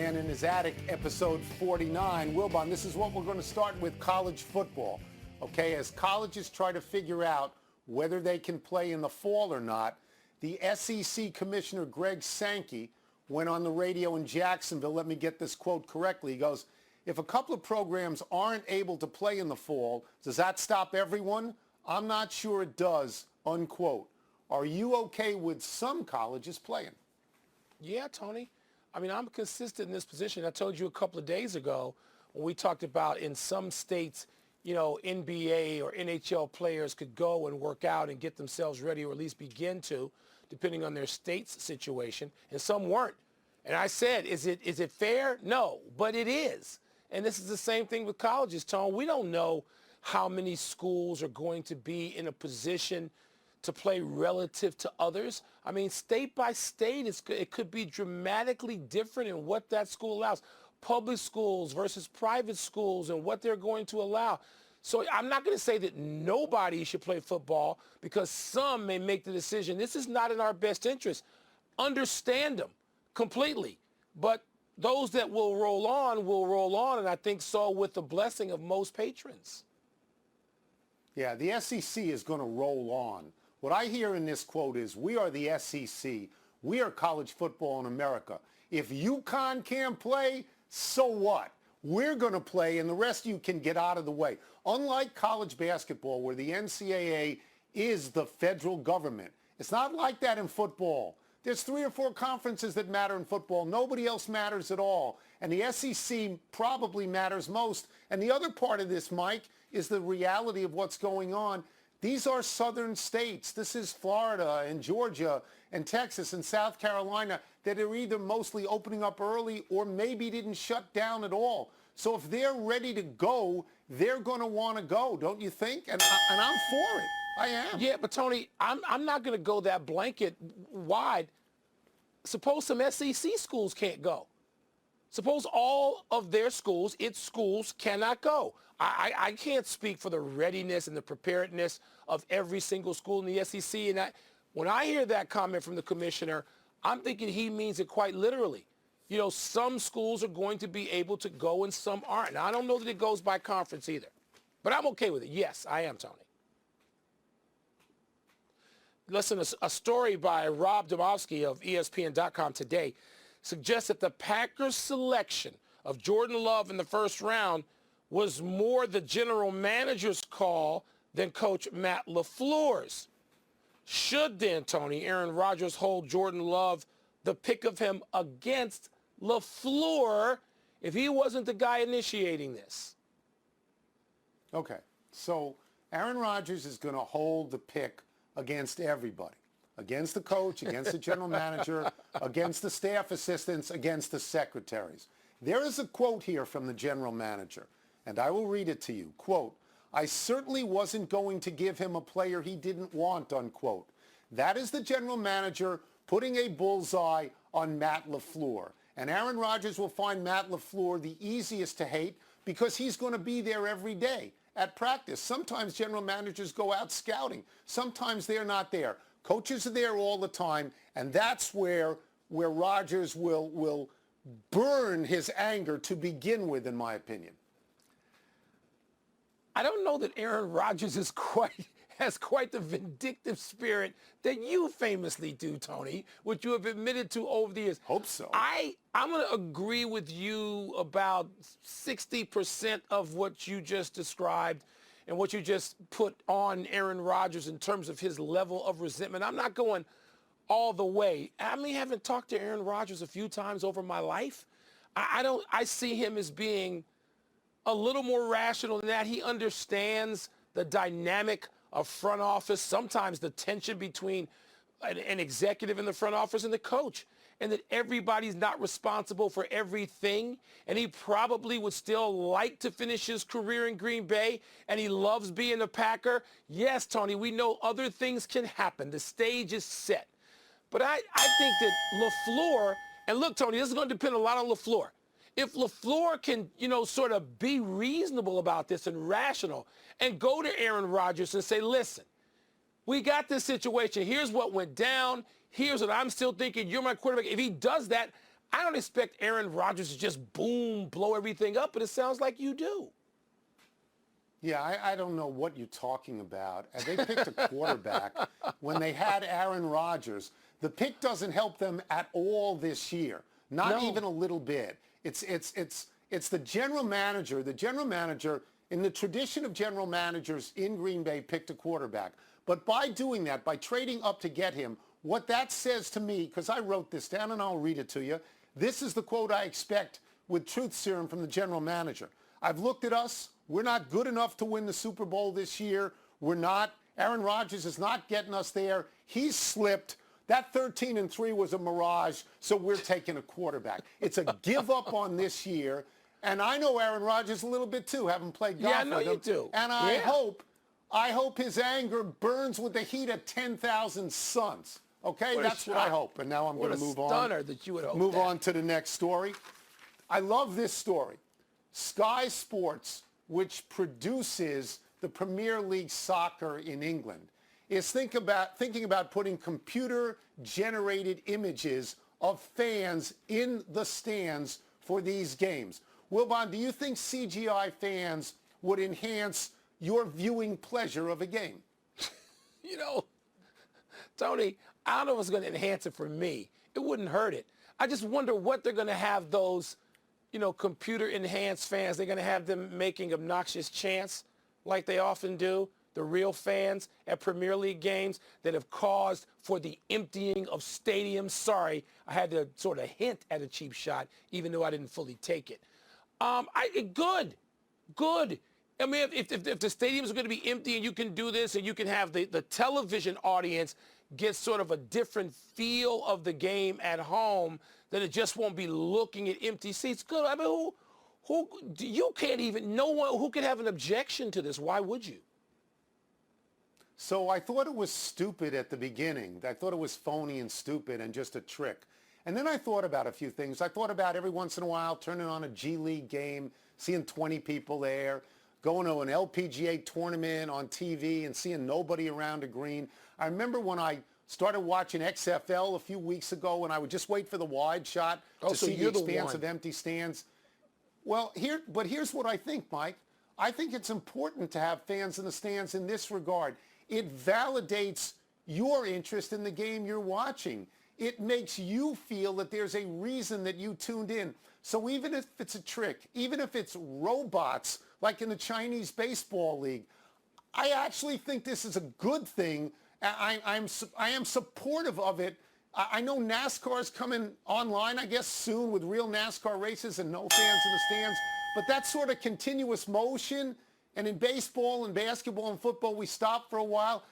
Man in His Attic, episode 49. Wilbon, this is what we're going to start with college football. Okay, as colleges try to figure out whether they can play in the fall or not, the SEC Commissioner Greg Sankey went on the radio in Jacksonville. Let me get this quote correctly. He goes, if a couple of programs aren't able to play in the fall, does that stop everyone? I'm not sure it does, unquote. Are you okay with some colleges playing? Yeah, Tony. I mean, I'm consistent in this position. I told you a couple of days ago when we talked about in some states, you know, NBA or NHL players could go and work out and get themselves ready, or at least begin to, depending on their state's situation, and some weren't. And I said, is it fair? No, but it is. And this is the same thing with colleges, Tone. We don't know how many schools are going to be in a position to play relative to others. I mean, state by state, it could be dramatically different in what that school allows. Public schools versus private schools and what they're going to allow. So I'm not going to say that nobody should play football, because some may make the decision, this is not in our best interest. Understand them completely. But those that will roll on, and I think so with the blessing of most patrons. Yeah, the SEC is going to roll on. What I hear in this quote is, we are the SEC. We are college football in America. If UConn can't play, so what? We're going to play, and the rest of you can get out of the way. Unlike college basketball, where the NCAA is the federal government, it's not like that in football. There's 3 or 4 conferences that matter in football. Nobody else matters at all. And the SEC probably matters most. And the other part of this, Mike, is the reality of what's going on. These are southern states. This is Florida and Georgia and Texas and South Carolina that are either mostly opening up early or maybe didn't shut down at all. So if they're ready to go, they're going to want to go, don't you think? And I'm for it. I am. Yeah, but Tony, I'm not going to go that blanket wide. Suppose some SEC schools can't go. Suppose all of their schools, its schools, cannot go. I can't speak for the readiness and the preparedness of every single school in the SEC. And when I hear that comment from the commissioner, I'm thinking he means it quite literally. You know, some schools are going to be able to go and some aren't. Now, I don't know that it goes by conference either. But I'm okay with it. Yes, I am, Tony. Listen, a story by Rob Domofsky of espn.com today suggests that the Packers' selection of Jordan Love in the first round was more the general manager's call than Coach Matt LaFleur's. Should then, Tony, Aaron Rodgers hold Jordan Love the pick of him against LaFleur if he wasn't the guy initiating this? Okay, so Aaron Rodgers is going to hold the pick against everybody, against the coach, against the general manager, against the staff assistants, against the secretaries. There is a quote here from the general manager, and I will read it to you. Quote, I certainly wasn't going to give him a player he didn't want, unquote. That is the general manager putting a bullseye on Matt LaFleur. And Aaron Rodgers will find Matt LaFleur the easiest to hate because he's going to be there every day at practice. Sometimes general managers go out scouting. Sometimes they're not there. Coaches are there all the time, and that's where Rodgers will burn his anger to begin with, in my opinion. I don't know that Aaron Rodgers has quite the vindictive spirit that you famously do, Tony, which you have admitted to over the years. Hope so. I'm going to agree with you about 60% of what you just described and what you just put on Aaron Rodgers in terms of his level of resentment. I'm not going all the way. I mean, having talked to Aaron Rodgers a few times over my life, I see him as being a little more rational than that. He understands the dynamic of front office, sometimes the tension between an executive in the front office and the coach, and that everybody's not responsible for everything. And he probably would still like to finish his career in Green Bay, and he loves being a Packer. Yes, Tony, we know other things can happen. The stage is set. But I think that LaFleur, and look, Tony, this is going to depend a lot on LaFleur. If LaFleur can, sort of be reasonable about this and rational and go to Aaron Rodgers and say, listen, we got this situation. Here's what went down. Here's what I'm still thinking. You're my quarterback. If he does that, I don't expect Aaron Rodgers to just boom, blow everything up, but it sounds like you do. Yeah, I don't know what you're talking about. They picked a quarterback when they had Aaron Rodgers. The pick doesn't help them at all this year, not even a little bit. It's the general manager. The general manager, in the tradition of general managers in Green Bay, picked a quarterback. But by doing that, by trading up to get him, what that says to me, because I wrote this down and I'll read it to you, this is the quote I expect with truth serum from the general manager. I've looked at us. We're not good enough to win the Super Bowl this year. We're not. Aaron Rodgers is not getting us there. He's slipped. That 13-3 was a mirage, so we're taking a quarterback. It's a give up on this year. And I know Aaron Rodgers a little bit too, having played golf with him. Yeah, I know you do. And I hope his anger burns with the heat of 10,000 suns. Okay, that's what I hope. And now I'm going to move on. Stunner that you would hope. Move on to the next story. I love this story. Sky Sports, which produces the Premier League soccer in England, is thinking about putting computer-generated images of fans in the stands for these games. Wilbon, do you think CGI fans would enhance your viewing pleasure of a game? You know, Tony, I don't know if it's going to enhance it for me. It wouldn't hurt it. I just wonder what they're going to have those, computer-enhanced fans. They're going to have them making obnoxious chants like they often do. The real fans at Premier League games that have caused for the emptying of stadiums. Sorry, I had to sort of hint at a cheap shot, even though I didn't fully take it. Good. I mean, if the stadiums are going to be empty and you can do this and you can have the television audience get sort of a different feel of the game at home, then it just won't be looking at empty seats. Good. I mean, no one who could have an objection to this. Why would you? So I thought it was stupid at the beginning. I thought it was phony and stupid and just a trick. And then I thought about a few things. I thought about every once in a while turning on a G League game, seeing 20 people there, going to an LPGA tournament on TV and seeing nobody around a green. I remember when I started watching XFL a few weeks ago and I would just wait for the wide shot to see the expanse of empty stands. Well, here's what I think, Mike. I think it's important to have fans in the stands in this regard. It validates your interest in the game you're watching. It makes you feel that there's a reason that you tuned in. So even if it's a trick, even if it's robots like in the Chinese Baseball League, I actually think this is a good thing. I am supportive of it. I know NASCAR is coming online, I guess, soon with real NASCAR races and no fans in the stands. But that sort of continuous motion, and in baseball and basketball and football, we stop for a while.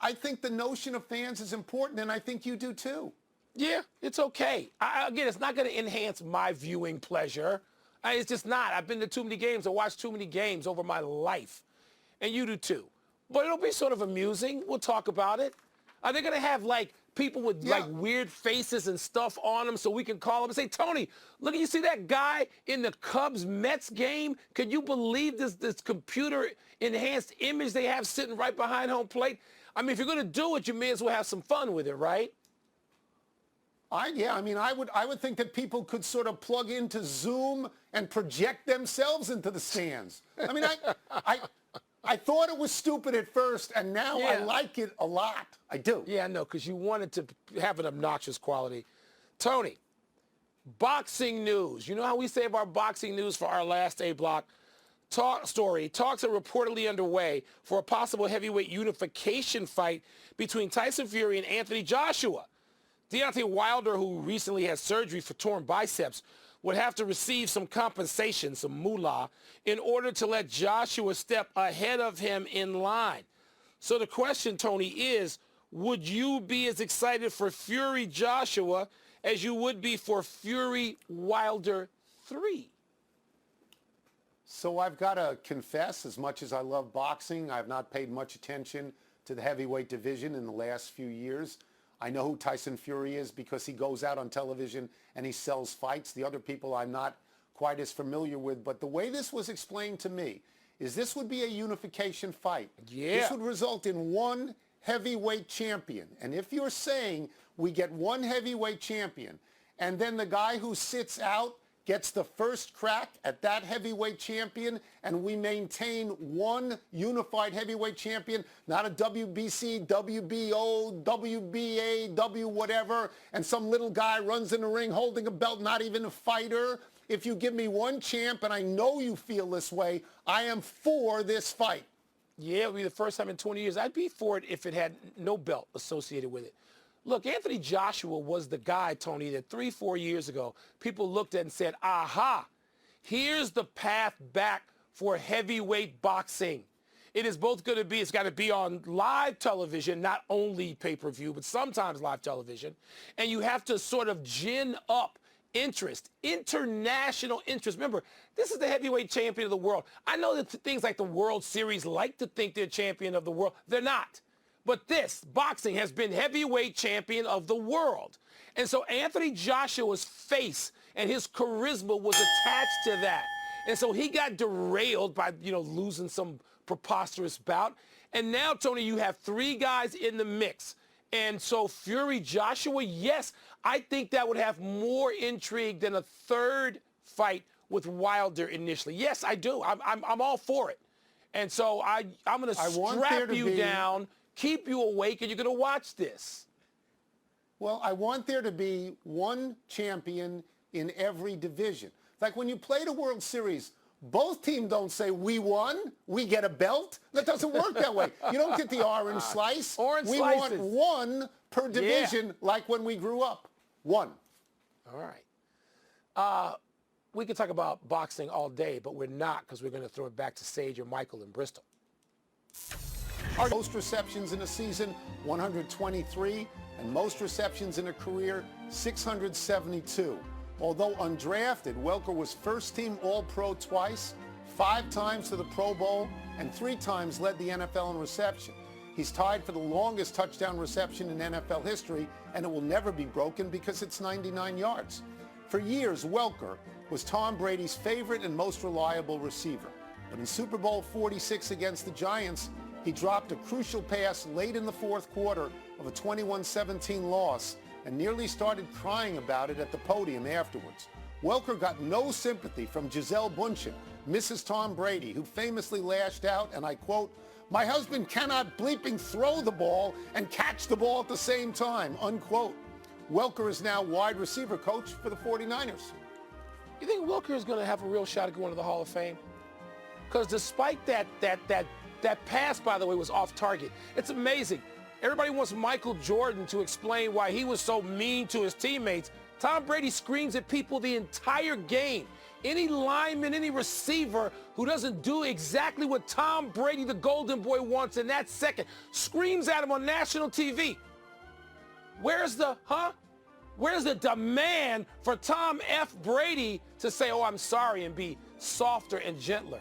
I think the notion of fans is important, and I think you do too. Yeah, it's okay. Again, it's not going to enhance my viewing pleasure. It's just not. I've been to too many games. I watched too many games over my life. And you do too. But it'll be sort of amusing. We'll talk about it. Are they going to have, people with, weird faces and stuff on them so we can call them and say, Tony, look, you see that guy in the Cubs-Mets game? Can you believe this computer-enhanced image they have sitting right behind home plate? I mean, if you're going to do it, you may as well have some fun with it, right? I would think that people could sort of plug into Zoom and project themselves into the stands. I mean, I thought it was stupid at first, and now I like it a lot. I do. Yeah, I know, because you wanted to have an obnoxious quality. Tony, boxing news. You know how we save our boxing news for our last A block? Talks are reportedly underway for a possible heavyweight unification fight between Tyson Fury and Anthony Joshua. Deontay Wilder, who recently had surgery for torn biceps, would have to receive some compensation, some moolah, in order to let Joshua step ahead of him in line. So the question, Tony, is, would you be as excited for Fury Joshua as you would be for Fury Wilder 3? So I've got to confess, as much as I love boxing, I've not paid much attention to the heavyweight division in the last few years. I know who Tyson Fury is because he goes out on television and he sells fights. The other people I'm not quite as familiar with. But the way this was explained to me is this would be a unification fight. Yeah. This would result in one heavyweight champion. And if you're saying we get one heavyweight champion and then the guy who sits out gets the first crack at that heavyweight champion, and we maintain one unified heavyweight champion, not a WBC, WBO, WBA, W whatever, and some little guy runs in the ring holding a belt, not even a fighter. If you give me one champ, and I know you feel this way, I am for this fight. Yeah, it would be the first time in 20 years. I'd be for it if it had no belt associated with it. Look, Anthony Joshua was the guy, Tony, that 3-4 years ago, people looked at and said, aha, here's the path back for heavyweight boxing. It is both going to be, it's got to be on live television, not only pay-per-view, but sometimes live television. And you have to sort of gin up interest, international interest. Remember, this is the heavyweight champion of the world. I know that things like the World Series like to think they're champion of the world. They're not. But this, boxing, has been heavyweight champion of the world. And so Anthony Joshua's face and his charisma was attached to that. And so he got derailed by, losing some preposterous bout. And now, Tony, you have three guys in the mix. And so Fury Joshua, yes, I think that would have more intrigue than a third fight with Wilder initially. Yes, I do. I'm all for it. And so I'm going to strap you down, keep you awake, and you're going to watch this. Well, I want there to be one champion in every division. Like when you play the World Series, both teams don't say, we won, we get a belt. That doesn't work that way. You don't get the orange slice. Slices. Want one per division, like when we grew up. One. All right. We could talk about boxing all day, but we're not, because we're going to throw it back to Sage or Michael in Bristol. Most receptions in a season, 123, and most receptions in a career, 672. Although undrafted, Welker was first-team All-Pro twice, 5 times to the Pro Bowl, and 3 times led the NFL in reception. He's tied for the longest touchdown reception in NFL history, and it will never be broken because it's 99 yards. For years, Welker was Tom Brady's favorite and most reliable receiver. But in Super Bowl 46 against the Giants, he dropped a crucial pass late in the fourth quarter of a 21-17 loss and nearly started crying about it at the podium afterwards. Welker got no sympathy from Gisele Bündchen, Mrs. Tom Brady, who famously lashed out, and I quote, "My husband cannot bleeping throw the ball and catch the ball at the same time," unquote. Welker is now wide receiver coach for the 49ers. You think Welker is going to have a real shot at going to the Hall of Fame? Because despite that pass, by the way, was off target. It's amazing. Everybody wants Michael Jordan to explain why he was so mean to his teammates. Tom Brady screams at people the entire game. Any lineman, any receiver who doesn't do exactly what Tom Brady, the Golden Boy, wants in that second, screams at him on national TV. Where's the demand for Tom F. Brady to say, oh, I'm sorry, and be softer and gentler?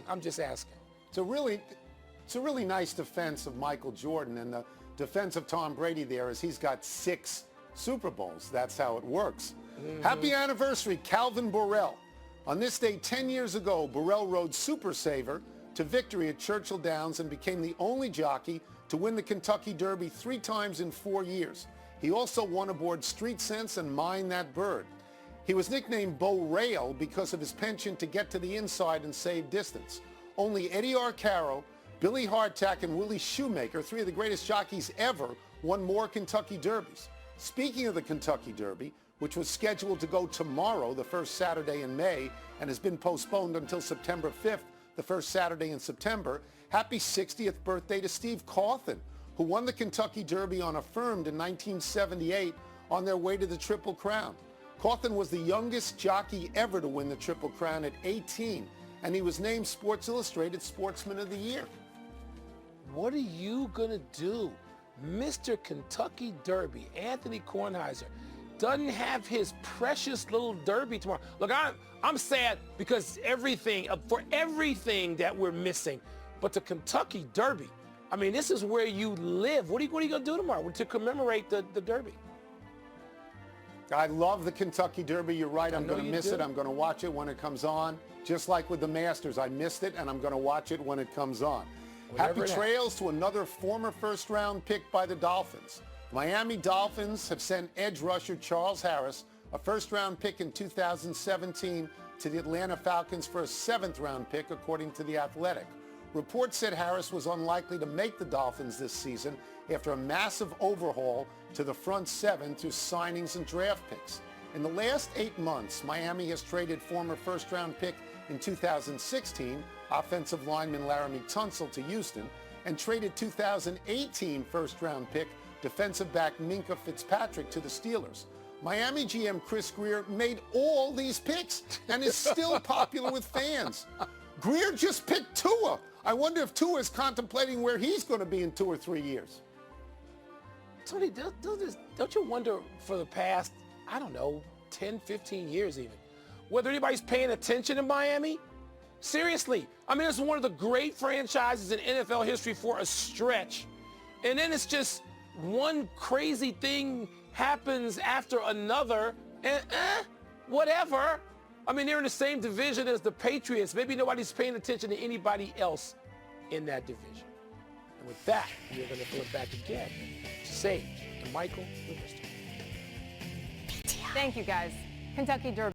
I'm just asking. It's a really nice defense of Michael Jordan, and the defense of Tom Brady there is he's got 6 Super Bowls. That's how it works. Happy anniversary, Calvin Borrell. On this day 10 years ago, Borrell rode Super Saver to victory at Churchill Downs and became the only jockey to win the Kentucky Derby 3 times in 4 years. He also won aboard Street Sense and Mind That Bird. He was nicknamed Bo Rail because of his penchant to get to the inside and save distance. Only Eddie Arcaro, Billy Hardtack, and Willie Shoemaker, 3 of the greatest jockeys ever, won more Kentucky Derbies. Speaking of the Kentucky Derby, which was scheduled to go tomorrow, the first Saturday in May, and has been postponed until September 5th, the first Saturday in September, happy 60th birthday to Steve Cawthon, who won the Kentucky Derby on Affirmed in 1978 on their way to the Triple Crown. Cawthon was the youngest jockey ever to win the Triple Crown at 18, and he was named Sports Illustrated Sportsman of the Year. What are you going to do? Mr. Kentucky Derby, Anthony Kornheiser, doesn't have his precious little Derby tomorrow. Look, I'm sad because for everything that we're missing, but the Kentucky Derby, I mean, this is where you live. What are you going to do tomorrow to commemorate the Derby? I love the Kentucky Derby. You're right. I'm going to miss it. I'm going to watch it when it comes on. Just like with the Masters, I missed it, and I'm going to watch it when it comes on. Happy trails to another former first-round pick by the Dolphins. Miami Dolphins have sent edge rusher Charles Harris a first-round pick in 2017 to the Atlanta Falcons for a seventh-round pick, according to The Athletic. Reports said Harris was unlikely to make the Dolphins this season after a massive overhaul to the front seven through signings and draft picks. In the last 8 months, Miami has traded former first-round pick in 2016, offensive lineman Laramie Tunsil, to Houston, and traded 2018 first-round pick defensive back Minka Fitzpatrick to the Steelers. Miami GM Chris Grier made all these picks and is still popular with fans. Grier just picked Tua. I wonder if Tua is contemplating where he's going to be in 2 or 3 years. Tony, don't you wonder for the past, I don't know, 10, 15 years even, whether anybody's paying attention in Miami? Seriously. I mean, it's one of the great franchises in NFL history for a stretch. And then it's just one crazy thing happens after another, and whatever. I mean, they're in the same division as the Patriots. Maybe nobody's paying attention to anybody else in that division. And with that, we are going to flip back again to Sage and Michael with Mr. Thank you, guys. Kentucky Derby.